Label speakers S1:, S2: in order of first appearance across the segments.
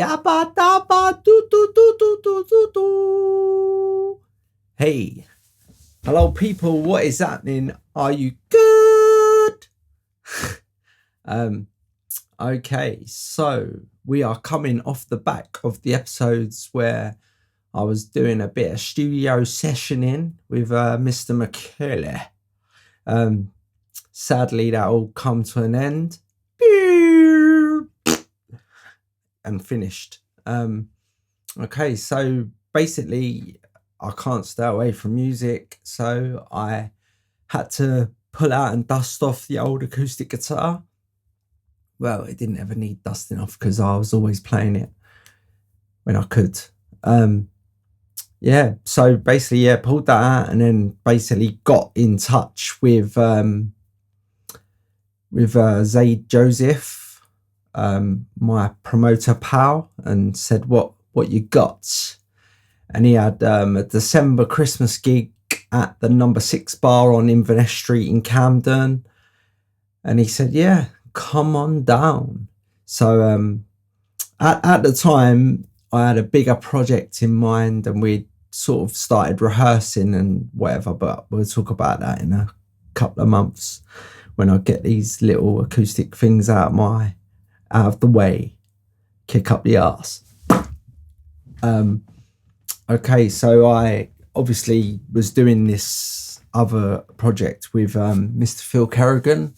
S1: Yabba dabba do do do do do do do. Hey, hello people, what is happening? Are you good? Okay, so we are coming off the back of the episodes where I was doing a bit of studio sessioning with Mr McKellar. Sadly, that all come to an end. And finished. Okay, so basically I can't stay away from music, so I had to pull out and dust off the old acoustic guitar. Well, it didn't ever need dusting off because I was always playing it when I could. Yeah, so basically, pulled that out and then basically got in touch with Zaid Joseph, my promoter pal, and said what you got. And he had a December Christmas gig at the number 6 bar on Inverness Street in Camden, and he said, yeah, come on down. So at the time I had a bigger project in mind and we'd sort of started rehearsing and whatever, but we'll talk about that in a couple of months when I get these little acoustic things out of the way, kick up the arse. Okay, so I obviously was doing this other project with Mr Phil Kerrigan,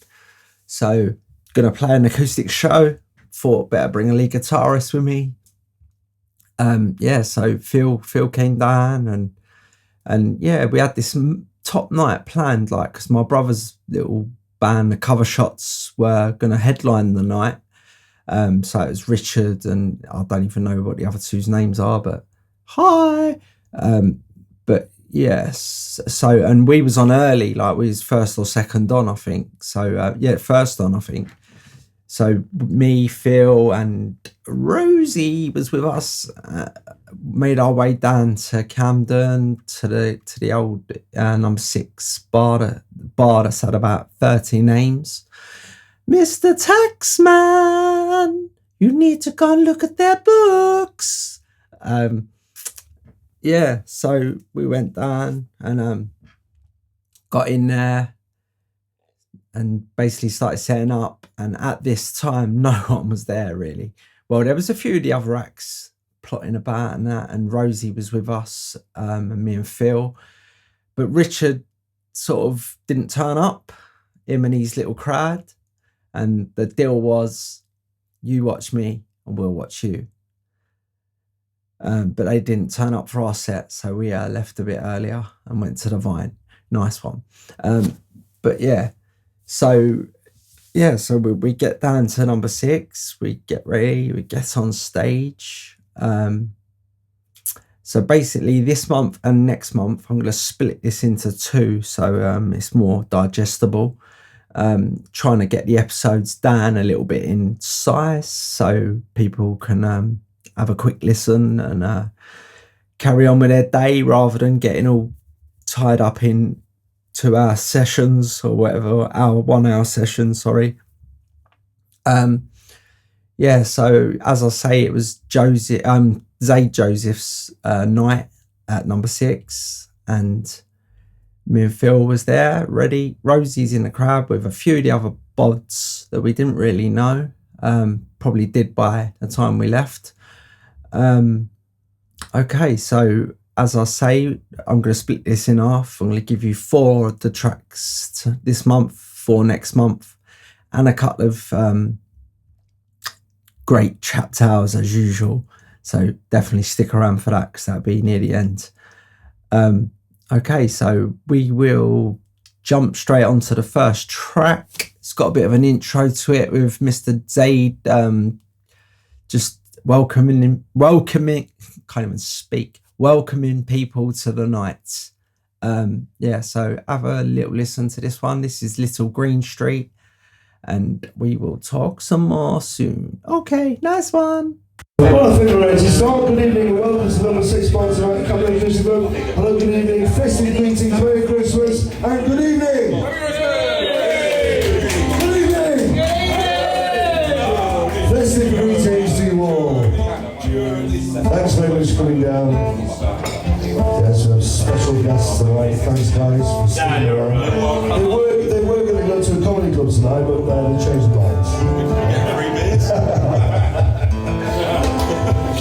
S1: so gonna play an acoustic show, thought better bring a lead guitarist with me. So Phil came down and yeah, we had this top night planned, like, because my brother's little band, the Cover Shots, were gonna headline the night. So it was Richard and I don't even know what the other two's names are, but hi. But yes, so, and we was on early, like we was first or second on, I think. So first on, I think. So me, Phil and Rosie was with us, made our way down to Camden to the old number 6 bar that had about 30 names. Mr. Taxman, you need to go and look at their books. So we went down and got in there and basically started setting up. And at this time, no one was there really. Well, there was a few of the other acts plotting about and that, and Rosie was with us, and me and Phil. But Richard sort of didn't turn up, him and his little crowd. And the deal was, you watch me and we'll watch you. But they didn't turn up for our set, so we left a bit earlier and went to the Vine. Nice one. So we get down to number 6, we get ready, we get on stage. So basically this month and next month, I'm going to split this into 2, so it's more digestible. Trying to get the episodes down a little bit in size so people can have a quick listen and carry on with their day rather than getting all tied up in 2-hour sessions or whatever, 1 hour sessions, sorry. So as I say, it was Zaid Joseph's night at number 6, and me and Phil was there, ready. Rosie's in the crowd with a few of the other bods that we didn't really know. Probably did by the time we left. Okay, so as I say, I'm going to split this in half. I'm going to give you 4 of the tracks this month, 4 next month, and a couple of great CHAP tales as usual. So definitely stick around for that because that'll be near the end. Okay, so we will jump straight onto the first track. It's got a bit of an intro to it with Mr Zaid just welcoming, can't even speak, welcoming people to the night. So have a little listen to this one. This is Little Green Street, and we will talk some more soon. Okay, nice one.
S2: Well, I think we're ready to start. Good evening and welcome to number 6 bar tonight. A couple of things to go. Hello, good evening, festive greetings, Merry Christmas, and good evening. Good evening. Festive greetings to you all. Acoustic's coming down. Yes, we have special guests tonight. Thanks, guys. For sticking around. They were going to go to a comedy club tonight, but they changed their minds.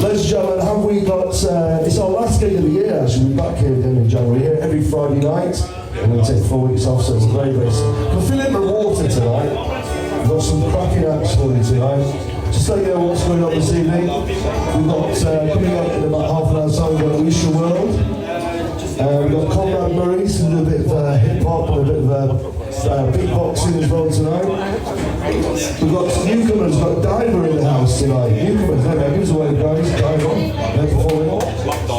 S2: Ladies and gentlemen, have we got, it's our last gig of the year actually, we're back here again in January, here every Friday night, and we'll take 4 weeks off, so it's very base. We're filling the water tonight, we've got some cracking acts for you tonight. Just let you know what's going on this evening, we've got, coming up in about half an hour's time, we've got Alicia World, we've got Conrad Murray's who do a bit of hip-hop and a bit of beatboxing as well tonight. We've got newcomers, we've got Diver in the house tonight. Newcomers, there, give us away, guys. Diver, they're performing.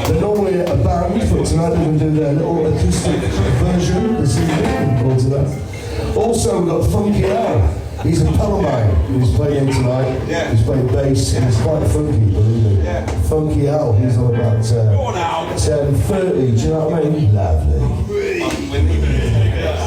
S2: They're normally a band, but tonight they're going to do their little acoustic version this evening. Looking forward to that. Also, we've got Funky Al. He's a pal of mine who's playing tonight. He's playing bass, and he's quite funky, believe me. Funky Al, he's on about 10:30, do you know what I mean? Lovely.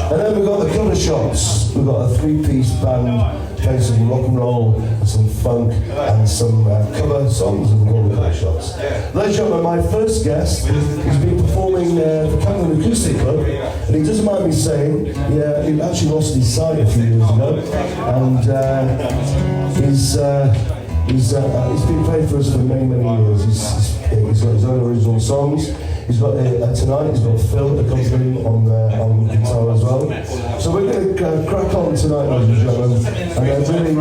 S2: And then we've got the cover shots. We've got a three-piece band playing some rock and roll, some funk, and some cover songs of the cover shots. Ladies and gentlemen, my first guest, he's been performing for Camden Acoustic Club, and he doesn't mind me saying, yeah, he actually lost his sight a few years ago, and he's been playing for us for many, many years. He's got his own original songs. He's got tonight. He's got Phil accompanying on guitar as well. So we're going to crack on tonight, ladies and gentlemen, and really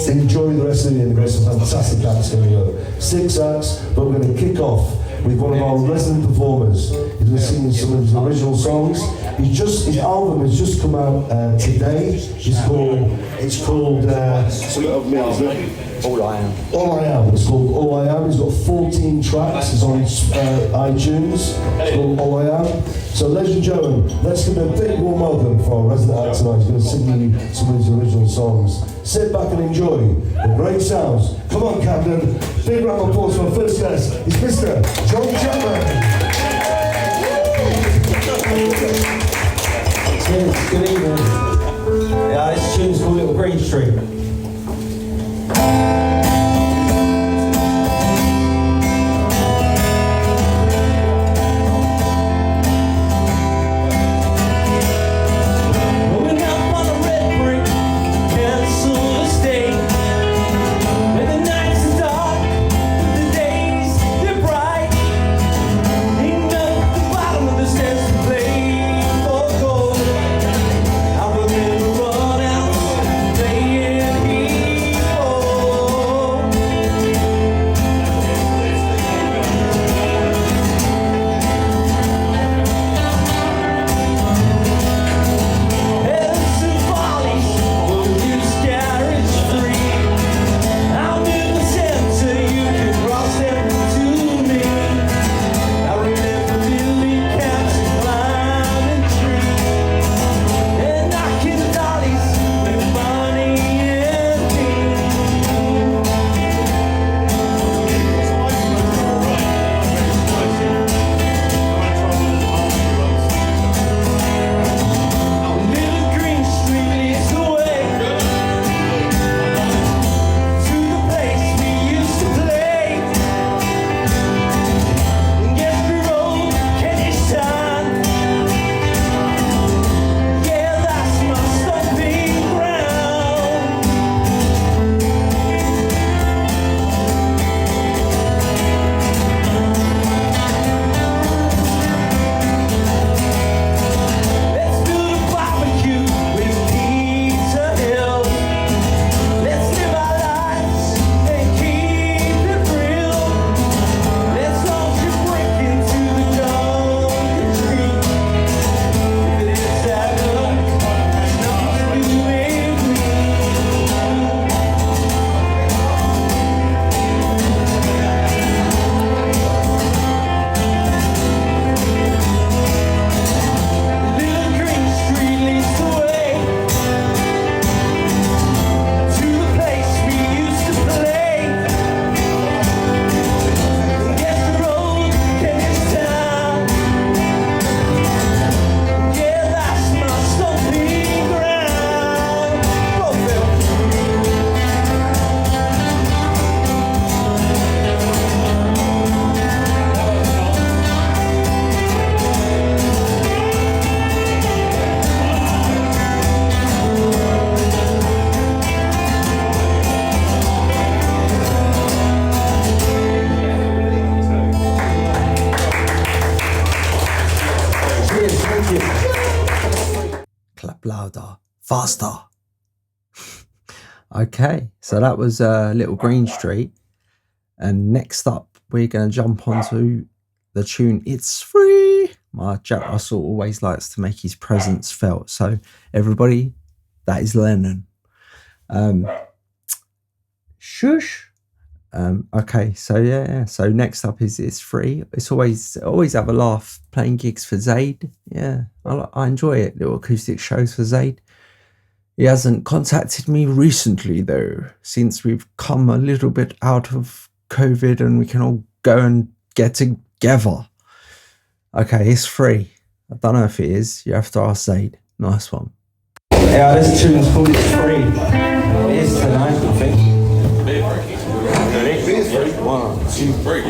S2: enjoy the rest of the evening. There's some fantastic acts coming up. 6 acts, but we're going to kick off with one of our resident performers. He's going to sing some of his original songs. His album has just come out today. It's called something of me, isn't it? All I Am. All I Am. It's called All I Am. He's got 14 tracks. It's on iTunes. It's called All I Am. So, ladies and gentlemen, let's give him a big warm welcome for our resident act tonight. He's going to sing you some of his original songs. Sit back and enjoy the great sounds. Come on, Camden. Big round of applause for our first guest. It's Mr. John Chapman.
S3: Cheers, good evening. Yeah, this tune's called Little Green Street.
S4: I remember run out, playing people.
S1: faster. Okay, so that was Little Green Street. And next up, we're going to jump onto the tune It's Free. My Jack Russell always likes to make his presence felt. So everybody, that is Lennon. Shush. Okay, so yeah. So next up is It's Free. It's always have a laugh playing gigs for Zaid. Yeah, I enjoy it. Little acoustic shows for Zaid. He hasn't contacted me recently though, since we've come a little bit out of COVID and we can all go and get together. Okay, It's Free. I don't know if it is. You have to ask Zaid. Nice one.
S3: Yeah, this tune's called It's Free. It is tonight, I think. Ready? 1, 2, 3.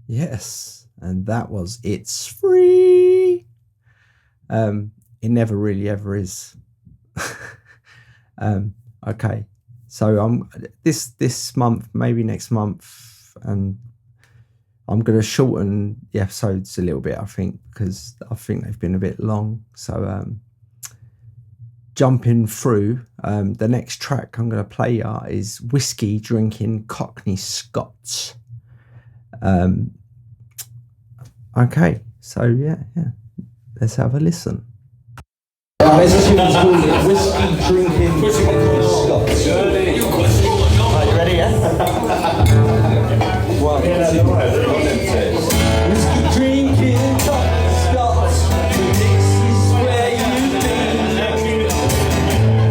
S1: Yes, and that was It's Free. It never really ever is. Okay, so this month, maybe next month, and I'm gonna shorten the episodes a little bit, I think, because I think they've been a bit long. So jumping through, the next track I'm gonna play is Whiskey Drinking Cockney Scots. Okay, so yeah, let's have a listen.
S3: This tune's called Whiskey Drinking Scots. Right, you ready, yeah? 1, 2, 3. Whiskey drinking Cockney Scots. This is where you've been.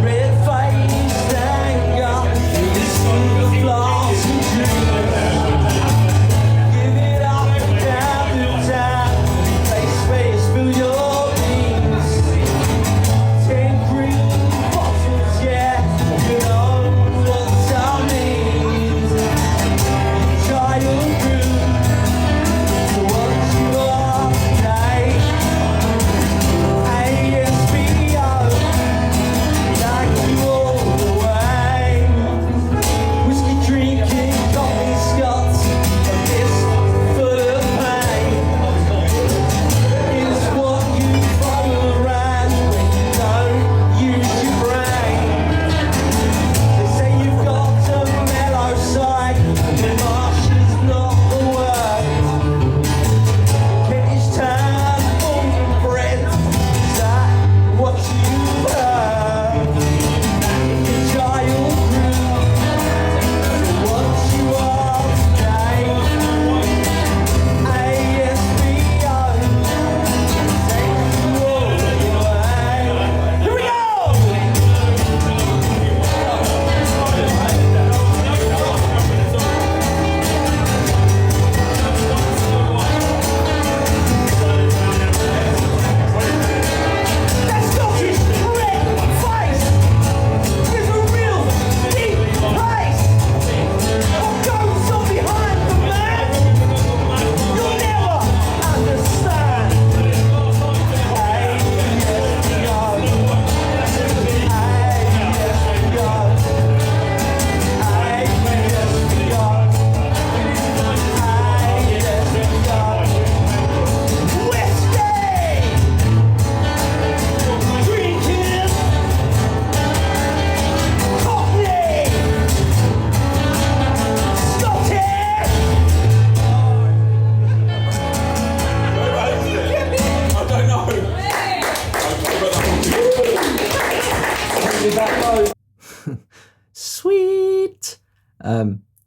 S3: Red faced anger, this is the flaws and dreams. Give it up and down the time, place where you spill your beans. 10 green bottles, yeah, you know what I mean.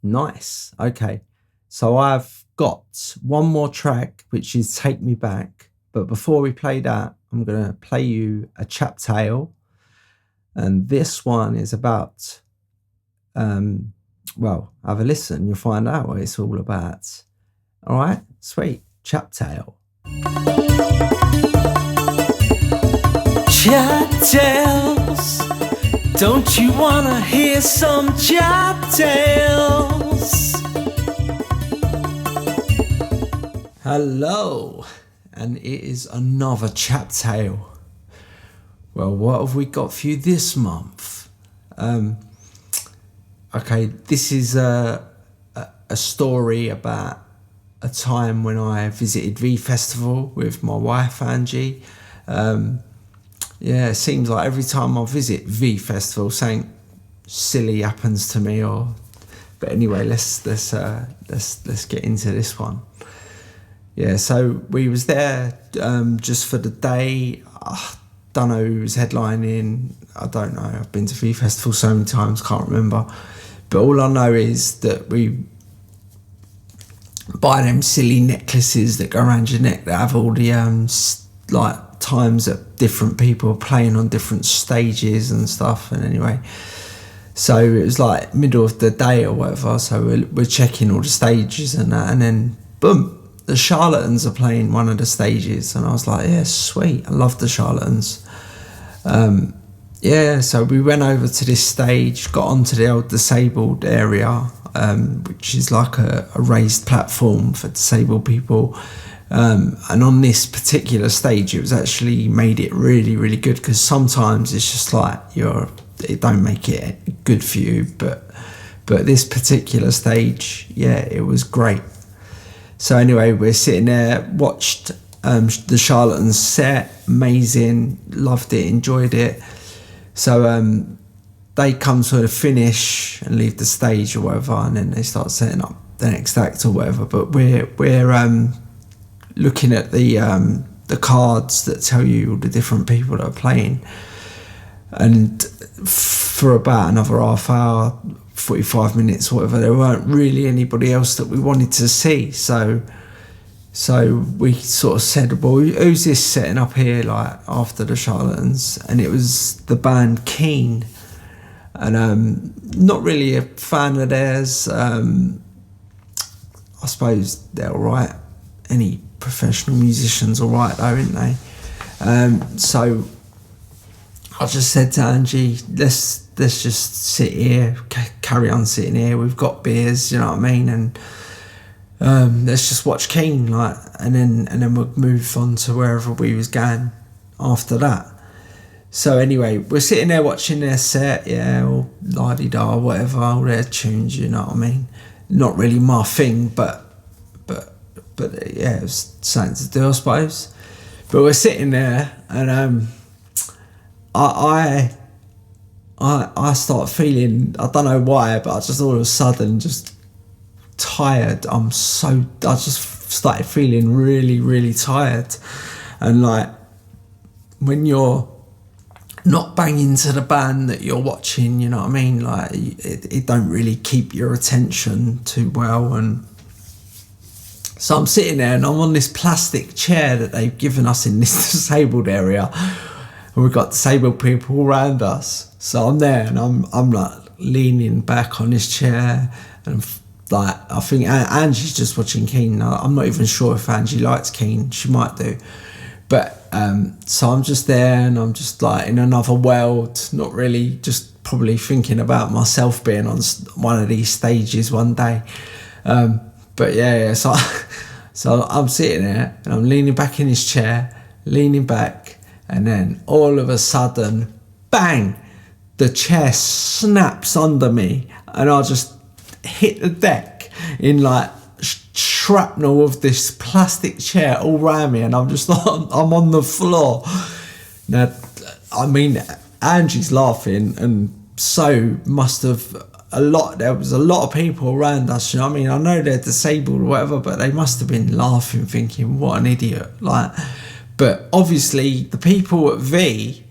S1: Nice. Okay. So I've got one more track, which is Take Me Back. But before we play that, I'm going to play you a CHAP Tale. And this one is about, well, have a listen. You'll find out what it's all about. All right. Sweet. CHAP Tale.
S3: CHAP Tales. Don't you wanna hear some CHAP Tales?
S1: Hello, and it is another CHAP Tale. Well, what have we got for you this month? Okay, this is a story about a time when I visited V Festival with my wife Angie. Yeah, it seems like every time I visit V Festival, something silly happens to me. But anyway, let's get into this one. Yeah, so we was there just for the day. I don't know who was headlining. I don't know. I've been to V Festival so many times, can't remember. But all I know is that we buy them silly necklaces that go around your neck that have all the like times that different people are playing on different stages and stuff. And anyway, so it was like middle of the day or whatever, so we're checking all the stages and that, and then boom, the Charlatans are playing one of the stages, and I was like, yeah, sweet, I love the Charlatans. Yeah, so we went over to this stage, got onto the old disabled area, which is like a raised platform for disabled people. And on this particular stage, it was actually made it really, really good, because sometimes it's just like it don't make it good for you, but this particular stage, yeah, it was great. So anyway, we're sitting there, watched the Charlatans set, amazing, loved it, enjoyed it. So they come to the finish and leave the stage or whatever, and then they start setting up the next act or whatever. But we're looking at the cards that tell you all the different people that are playing, and for about another half hour, 45 minutes, whatever, there weren't really anybody else that we wanted to see. So we sort of said, well, who's this setting up here, like after the Charlatans? And it was the band Keen, and not really a fan of theirs. I suppose they're all right. Any professional musicians all right though, aren't they? So I just said to Angie, let's just sit here, carry on sitting here, we've got beers, you know what I mean, and let's just watch Keen, like, and then we'll move on to wherever we was going after that. So anyway, we're sitting there watching their set, yeah, all la-di-da, whatever, all their tunes, you know what I mean. Not really my thing, but yeah, it was something to do, I suppose. But we're sitting there, and I start feeling, I don't know why, but I just all of a sudden just tired. I just started feeling really, really tired. And like, when you're not banging to the band that you're watching, you know what I mean, like it don't really keep your attention too well. And so I'm sitting there and I'm on this plastic chair that they've given us in this disabled area, and we've got disabled people all around us. So I'm there and I'm like leaning back on this chair, and like, I think Angie's just watching Keen. I'm not even sure if Angie likes Keen. She might do. But so I'm just there and I'm just like in another world, not really, just probably thinking about myself being on one of these stages one day. But yeah, so I'm sitting there and I'm leaning back in his chair, leaning back, and then all of a sudden, bang, the chair snaps under me, and I just hit the deck in like shrapnel of this plastic chair all around me, and I'm just I'm on the floor. Now, I mean, Angie's laughing, and so must have there was a lot of people around us, you know what I mean? I know they're disabled or whatever, but they must have been laughing, thinking, what an idiot. Like, but obviously the people at V,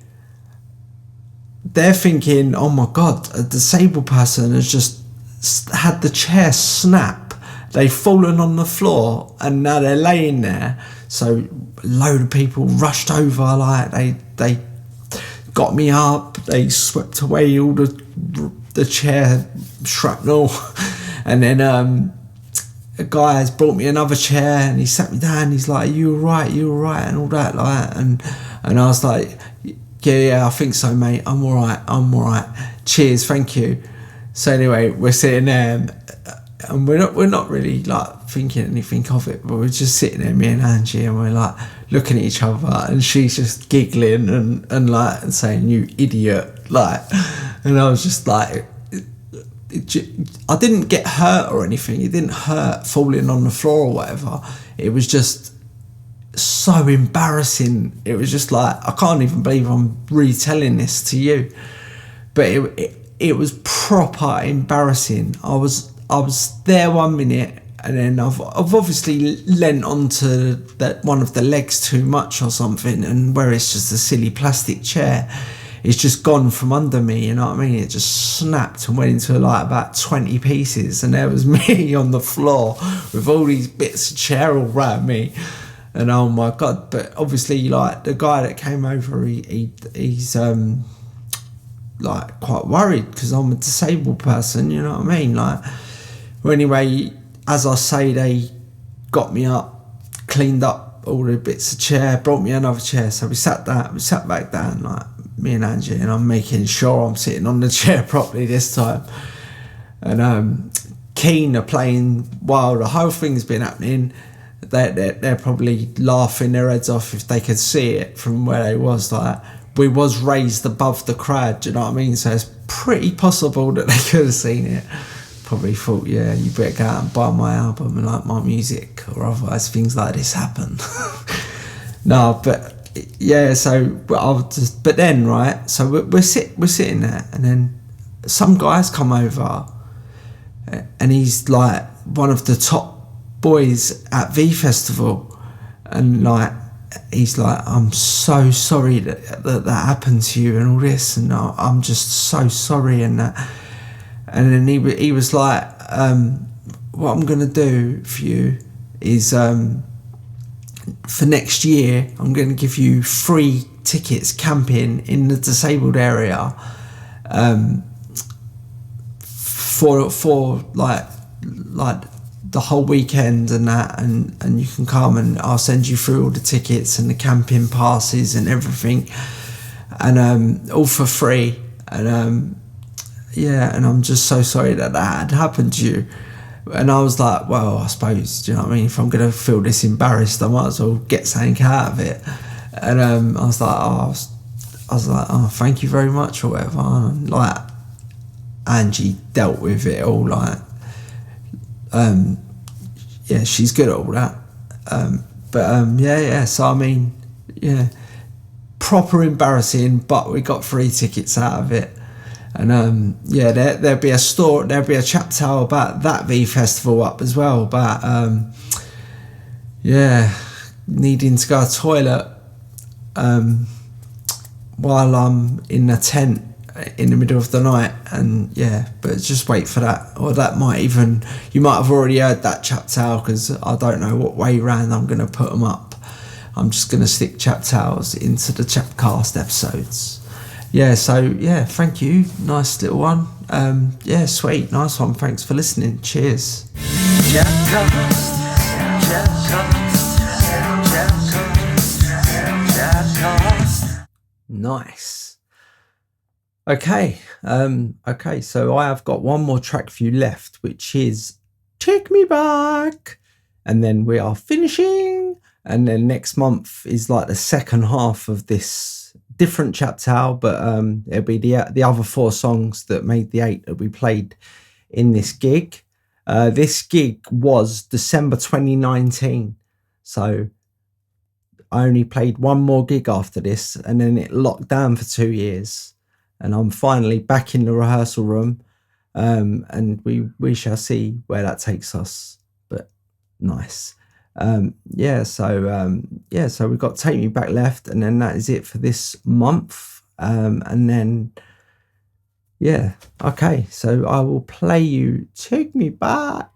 S1: they're thinking, oh my God, a disabled person has just had the chair snap. They'd fallen on the floor and now they're laying there. So a load of people rushed over, like they got me up, they swept away all the chair shrapnel, and then a guy has brought me another chair and he sat me down. He's like, you all right, and all that, like, and I was like, yeah, I think so, mate, I'm all right, cheers, thank you. So anyway, we're sitting there and we're not really like thinking anything of it, but we're just sitting there, me and Angie, and we're like looking at each other, and she's just giggling and like and saying, you idiot, like, and I was just like, I didn't get hurt or anything. It didn't hurt falling on the floor or whatever. It was just so embarrassing. It was just like, I can't even believe I'm retelling this to you, but it was proper embarrassing. I was there 1 minute, and then I've obviously leant onto that one of the legs too much or something, and where it's just a silly plastic chair, it's just gone from under me, you know what I mean? It just snapped and went into like about 20 pieces, and there was me on the floor with all these bits of chair all around me, and oh my God. But obviously, like, the guy that came over, he's like quite worried because I'm a disabled person, you know what I mean? Like, well, anyway, as I say, they got me up, cleaned up all the bits of chair, brought me another chair. So we sat back down, like, me and Angie, and I'm making sure I'm sitting on the chair properly this time. And Keen are playing while the whole thing's been happening. They're probably laughing their heads off if they could see it from where they was. Like, we was raised above the crowd, do you know what I mean? So it's pretty possible that they could have seen it. Probably thought, yeah, you better go out and buy my album and like my music, or otherwise things like this happen. No, but yeah, so but then, right, so we're sitting there, and then some guys come over, and he's like one of the top boys at V Festival, and like, he's like, I'm so sorry that happened to you and all this, and I'm just so sorry, and that. And then he was like, what I'm gonna do for you is, for next year, I'm going to give you free tickets camping in the disabled area, for like the whole weekend and that, and you can come, and I'll send you through all the tickets and the camping passes and everything, and all for free. And yeah, and I'm just so sorry that had happened to you. And I was like, well, I suppose, do you know what I mean? If I'm going to feel this embarrassed, I might as well get something out of it. And I was like, oh, thank you very much, or whatever. And like, Angie dealt with it all, like, yeah, she's good at all that. Yeah. So I mean, yeah, proper embarrassing, but we got free tickets out of it. And yeah, there'll be a CHAP TALE about that V Festival up as well, about yeah, needing to go to the toilet while I'm in a tent in the middle of the night. And yeah, but just wait for that, or that might even, you might have already heard that CHAP TALE, because I don't know what way round I'm going to put them up. I'm just going to stick CHAP TALEs into the CHAP CAST episodes. Yeah, so yeah, thank you, nice little one. Yeah, sweet, nice one, thanks for listening, cheers. CHAP CAST, CHAP CAST, CHAP CAST. Nice. Okay, so I have got one more track for you left, which is Take Me Back, and then we are finishing, and then next month is like the second half of this different CHAP TALE, but it'll be the other 4 songs that made the 8 that we played in this gig. This gig was December 2019, so I only played one more gig after this, and then it locked down for 2 years, and I'm finally back in the rehearsal room, and we shall see where that takes us, but nice. So we've got Take Me Back left, and then that is it for this month, and then Yeah. Okay. So I will play you Take Me Back.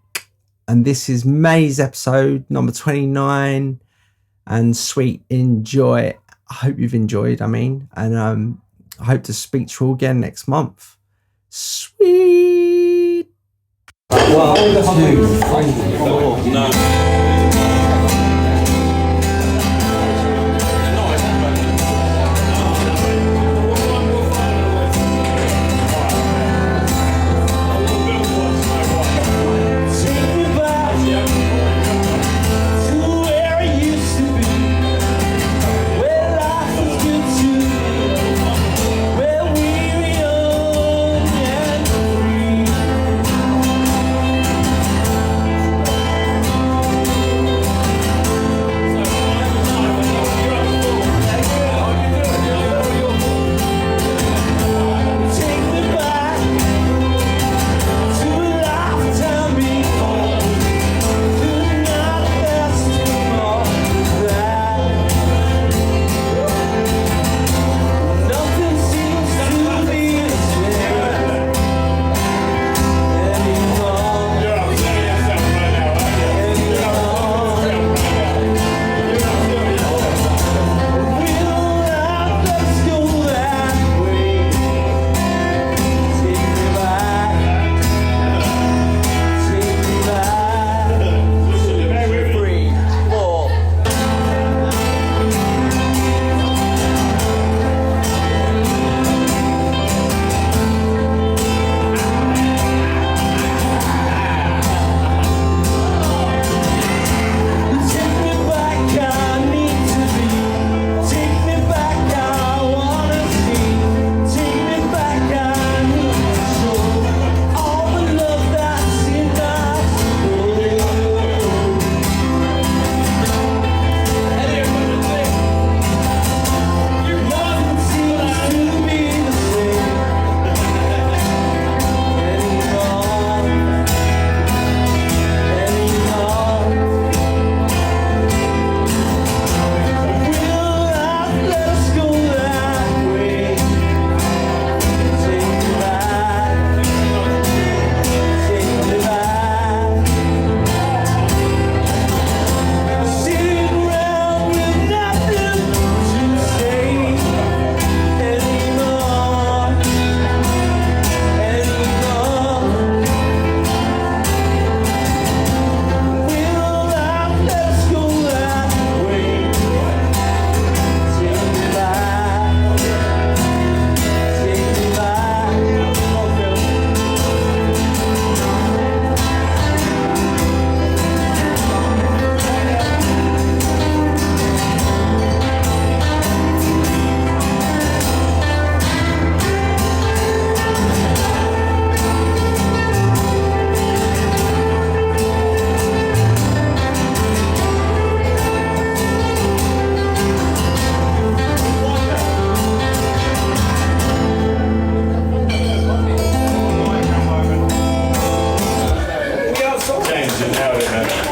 S1: And this is May's episode number 29. And sweet, enjoy. I hope you've enjoyed, and I hope to speak to you all again next month. Sweet. 1, 2, 3, 4. No.
S4: Changing now,